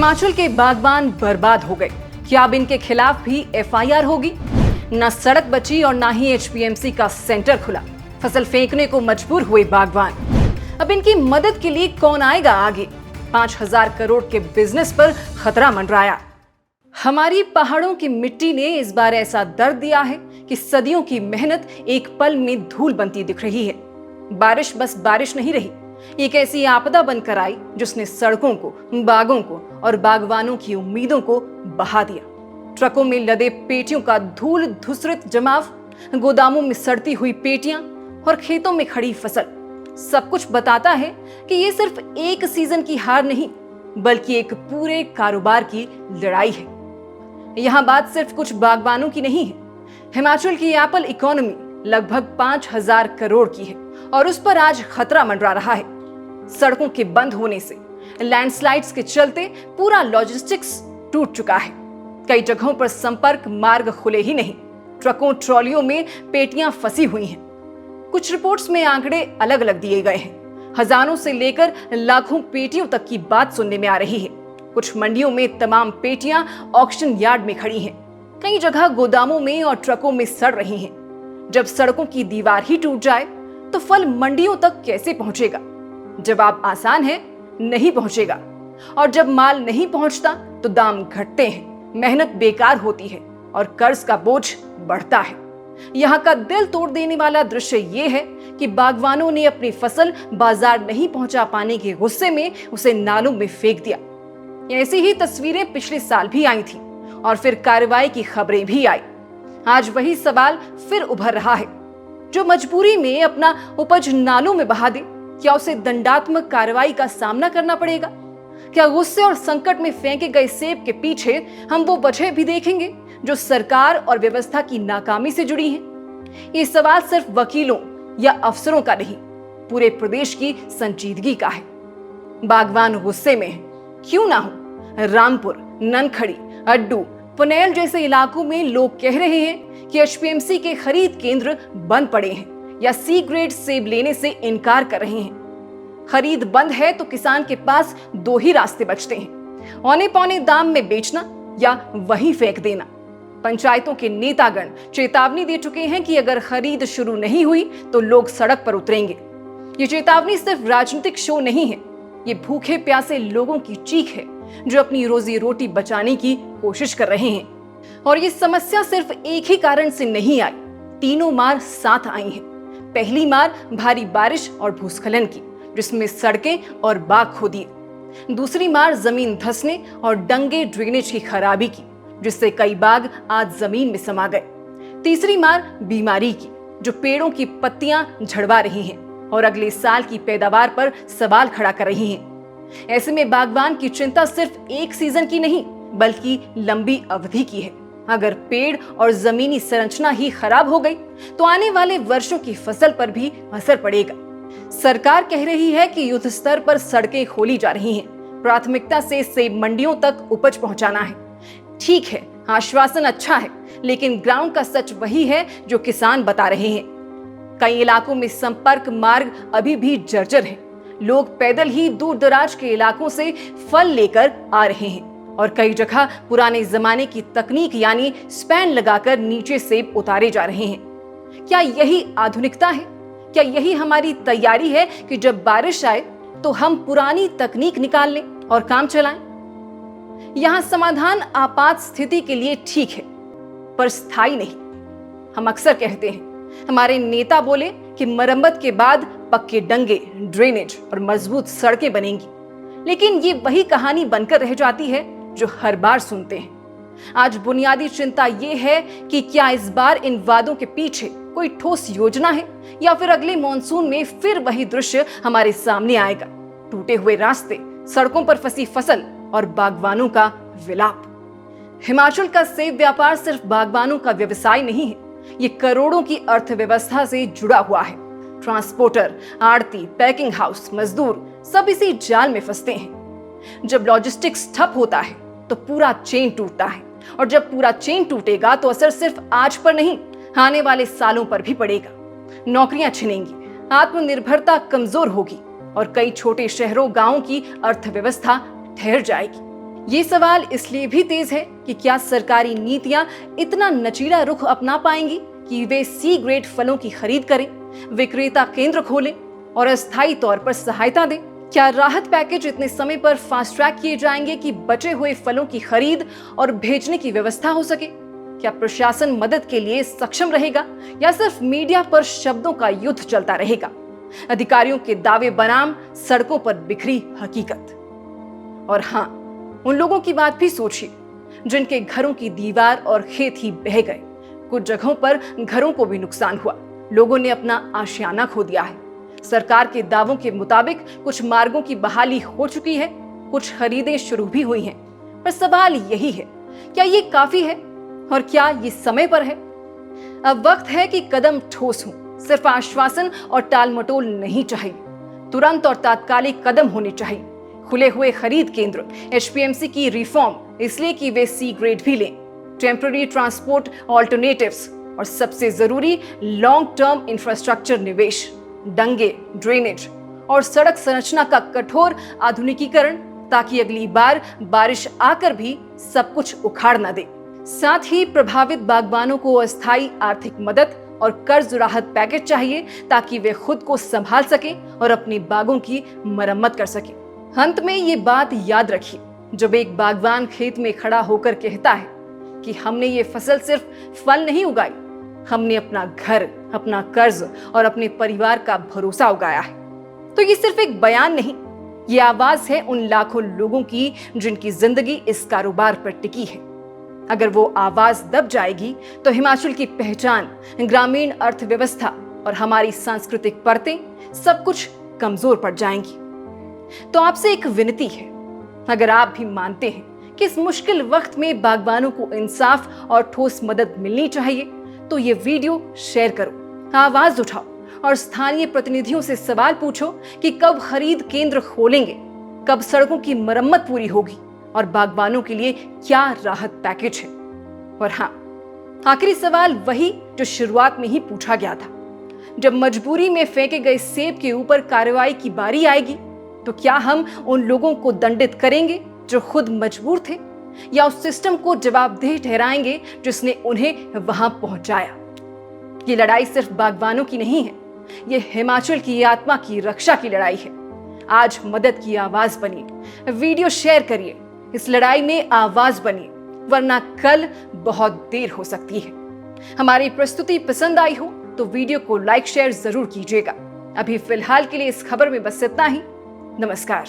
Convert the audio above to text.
हिमाचल के बागबान बर्बाद हो गए। क्या अब इनके खिलाफ भी एफआईआर होगी? न सड़क बची और ना ही एचपीएमसी का सेंटर खुला। फसल फेंकने को मजबूर हुए बागबान। अब इनकी मदद के लिए कौन आएगा आगे? 5,000 करोड़ के बिजनेस पर खतरा मंडराया। हमारी पहाड़ों की मिट्टी ने इस बार ऐसा दर्द दिया है कि सदियों की मेहनत एक पल में धूल बनती दिख रही है। बारिश बस बारिश नहीं रही, एक ऐसी आपदा बनकर आई जिसने सड़कों को, बागों को और बागवानों की उम्मीदों को बहा दिया। ट्रकों में लदे पेटियों का धूल धूसरित जमाव, गोदामों में सड़ती हुई पेटियां और खेतों में खड़ी फसल, सब कुछ बताता है कि ये सिर्फ एक सीजन की हार नहीं बल्कि एक पूरे कारोबार की लड़ाई है। यहाँ बात सिर्फ कुछ बागबानों की नहीं है। हिमाचल की एप्पल इकोनॉमी लगभग 5,000 करोड़ की है और उस पर आज खतरा मंडरा रहा है। सड़कों के बंद होने से, लैंडस्लाइड्स के चलते पूरा लॉजिस्टिक्स टूट चुका है। कई जगहों पर संपर्क मार्ग खुले ही नहीं, ट्रकों ट्रॉलियों में पेटियां फंसी हुई हैं। कुछ रिपोर्ट्स में आंकड़े अलग अलग दिए गए हैं। हजारों से लेकर लाखों पेटियों तक की बात सुनने में आ रही है। कुछ मंडियों में तमाम पेटियां ऑक्शन यार्ड में खड़ी हैं, कई जगह गोदामों में और ट्रकों में सड़ रही हैं। जब सड़कों की दीवार ही टूट जाए तो फल मंडियों तक कैसे पहुंचेगा? जवाब आसान है, नहीं पहुंचेगा। और जब माल नहीं पहुंचता तो दाम घटते हैं, मेहनत बेकार होती है और कर्ज का बोझ बढ़ता है। यहाँ का दिल तोड़ देने वाला दृश्य ये है कि बागवानों ने अपनी फसल बाजार नहीं पहुंचा पाने के गुस्से में उसे नालों में फेंक दिया। ऐसी ही तस्वीरें पिछले साल भी आई थी और फिर कार्रवाई की खबरें भी आई। आज वही सवाल फिर उभर रहा है। जो मजबूरी में अपना उपज नालों में बहा दे, क्या उसे दंडात्मक कार्रवाई का सामना करना पड़ेगा? क्या गुस्से और संकट में फेंके गए सेब के पीछे हम वो वजह भी देखेंगे जो सरकार और व्यवस्था की नाकामी से जुड़ी हैं? ये सवाल सिर्फ वकीलों या अफसरों का नहीं, पूरे प्रदेश की संजीदगी का है। बागवान गुस्से में है, क्यों ना हो। रामपुर, ननखड़ी, अड्डू, पुनेल जैसे इलाकों में लोग कह रहे हैं कि एचपीएमसी के खरीद केंद्र बंद पड़े हैं या सी ग्रेड सेब लेने से इनकार कर रहे हैं। खरीद बंद है तो किसान के पास दो ही रास्ते बचते हैं, औने पौने दाम में बेचना या वहीं फेंक देना। पंचायतों के नेतागण चेतावनी दे चुके हैं कि अगर खरीद शुरू नहीं हुई तो लोग सड़क पर उतरेंगे। ये चेतावनी सिर्फ राजनीतिक शो नहीं है, ये भूखे प्यासे लोगों की चीख है जो अपनी रोजी रोटी बचाने की कोशिश कर रहे हैं। और ये समस्या सिर्फ एक ही कारण से नहीं आई, तीनों मार साथ आई हैं। पहली मार भारी बारिश और भूस्खलन की, जिसमें सड़कें और बाग खो दिए। दूसरी मार जमीन धंसने और डंगे ड्रेनेज की खराबी की, जिससे कई बाग आज जमीन में समा गए। तीसरी मार बीमारी की, जो पेड़ों की पत्तियां झड़वा रही हैं और अगले साल की पैदावार पर सवाल खड़ा कर रही हैं। ऐसे में बागवान की चिंता सिर्फ एक सीजन की नहीं बल्कि लंबी अवधि की है। अगर पेड़ और जमीनी संरचना ही खराब हो गई तो आने वाले वर्षों की फसल पर भी असर पड़ेगा। सरकार कह रही है कि युद्ध स्तर पर सड़कें खोली जा रही हैं, प्राथमिकता से सेब मंडियों तक उपज पहुंचाना है। ठीक है, आश्वासन अच्छा है, लेकिन ग्राउंड का सच वही है जो किसान बता रहे हैं। कई इलाकों में संपर्क मार्ग अभी भी जर्जर है। लोग पैदल ही दूर दराज के इलाकों से फल लेकर आ रहे हैं और कई जगह पुराने जमाने की तकनीक यानी स्पैन लगाकर नीचे सेब उतारे जा रहे हैं। क्या यही आधुनिकता है? क्या यही हमारी तैयारी है कि जब बारिश आए तो हम पुरानी तकनीक निकाल लें और काम चलाएं? यहाँ समाधान आपात स्थिति के लिए ठीक है, पर स्थायी नहीं। हम अक्सर कहते हैं, हमारे नेता बोले कि मरम्मत के बाद पक्के डंगे, ड्रेनेज और मजबूत सड़कें बनेंगी, लेकिन ये वही कहानी बनकर रह जाती है जो हर बार सुनते हैं। आज बुनियादी चिंता ये है कि क्या इस बार इन वादों के पीछे कोई ठोस योजना है या फिर अगले मॉनसून में फिर वही दृश्य हमारे सामने आएगा। टूटे हुए रास्ते, सड़कों पर फंसी फसल और बागवानों का विलाप। हिमाचल का सेब व्यापार सिर्फ बागवानों का व्यवसाय नहीं है, ये करोड़ों की अर्थव्यवस्था से जुड़ा हुआ है। ट्रांसपोर्टर, आड़ती, पैकिंग हाउस, मजदूर सब इसी जाल में फंसते हैं। जब लॉजिस्टिक्स ठप होता है तो पूरा चेन टूटता है, और जब पूरा चेन टूटेगा तो असर सिर्फ आज पर नहीं, आने वाले सालों पर भी पड़ेगा। नौकरियां छिनेंगी, आत्मनिर्भरता कमजोर होगी और कई छोटे शहरों गांवों की अर्थव्यवस्था ठहर जाएगी। ये सवाल इसलिए भी तेज है कि क्या सरकारी नीतियां इतना नचीला रुख अपना पाएंगी कि वे सी ग्रेड फलों की खरीद करें, विक्रेता केंद्र खोलें और अस्थायी तौर पर सहायता दें? क्या राहत पैकेज इतने समय पर फास्ट ट्रैक किए जाएंगे कि बचे हुए फलों की खरीद और भेजने की व्यवस्था हो सके? क्या प्रशासन मदद के लिए सक्षम रहेगा या सिर्फ मीडिया पर शब्दों का युद्ध चलता रहेगा? अधिकारियों के दावे बनाम सड़कों पर बिखरी हकीकत। और हां, उन लोगों की बात भी सोचिए जिनके घरों की दीवार और खेत ही बह गए। कुछ जगहों पर घरों को भी नुकसान हुआ, लोगों ने अपना आशियाना खो दिया है। सरकार के दावों के मुताबिक कुछ मार्गों की बहाली हो चुकी है, कुछ खरीदें शुरू भी हुई हैं। पर सवाल यही है, क्या ये काफी है और क्या ये समय पर है? अब वक्त है कि कदम ठोस हों। सिर्फ आश्वासन और टालमटोल नहीं चाहिए, तुरंत और तात्कालिक कदम होने चाहिए। खुले हुए खरीद केंद्र, एचपीएमसी की रिफॉर्म इसलिए कि वे सी ग्रेड भी लें, टेम्पररी ट्रांसपोर्ट ऑल्टरनेटिव्स और सबसे जरूरी लॉन्ग टर्म इंफ्रास्ट्रक्चर निवेश, डंगे, ड्रेनेज और सड़क संरचना का कठोर आधुनिकीकरण, ताकि अगली बार बारिश आकर भी सब कुछ उखाड़ न दे। साथ ही प्रभावित बागबानों को अस्थायी आर्थिक मदद और कर्ज राहत पैकेज चाहिए ताकि वे खुद को संभाल सकें और अपनी बागों की मरम्मत कर सकें। अंत में ये बात याद रखिए, जब एक बागवान खेत में खड़ा होकर कहता है कि हमने ये फसल सिर्फ फल नहीं उगाई, हमने अपना घर, अपना कर्ज और अपने परिवार का भरोसा उगाया है, तो ये सिर्फ एक बयान नहीं, ये आवाज है उन लाखों लोगों की जिनकी जिंदगी इस कारोबार पर टिकी है। अगर वो आवाज दब जाएगी तो हिमाचल की पहचान, ग्रामीण अर्थव्यवस्था और हमारी सांस्कृतिक परतें सब कुछ कमजोर पड़ जाएंगी। तो आपसे एक विनती है, अगर आप भी मानते हैं कि इस मुश्किल वक्त में बागबानों को इंसाफ और ठोस मदद मिलनी चाहिए, तो ये वीडियो शेयर करो, आवाज उठाओ और स्थानीय प्रतिनिधियों से सवाल पूछो कि कब खरीद केंद्र खोलेंगे, कब सड़कों की मरम्मत पूरी होगी और बागबानों के लिए क्या राहत पैकेज है। और हाँ, आखिरी सवाल वही जो शुरुआत में ही पूछा गया था, जब मजबूरी में फेंके गए सेब के ऊपर कार्रवाई की बारी आएगी तो क्या हम उन लोगों को दंडित करेंगे जो खुद मजबूर थे, या उस सिस्टम को जवाबदेह ठहराएंगे जिसने उन्हें वहां पहुंचाया? ये लड़ाई सिर्फ बागबानों की नहीं है, ये हिमाचल की आत्मा की रक्षा की लड़ाई है। आज मदद की आवाज बनिए, वीडियो शेयर करिए, इस लड़ाई में आवाज बनिए, वरना कल बहुत देर हो सकती है। हमारी प्रस्तुति पसंद आई हो तो वीडियो को लाइक शेयर जरूर कीजिएगा। अभी फिलहाल के लिए इस खबर में बस इतना ही। नमस्कार।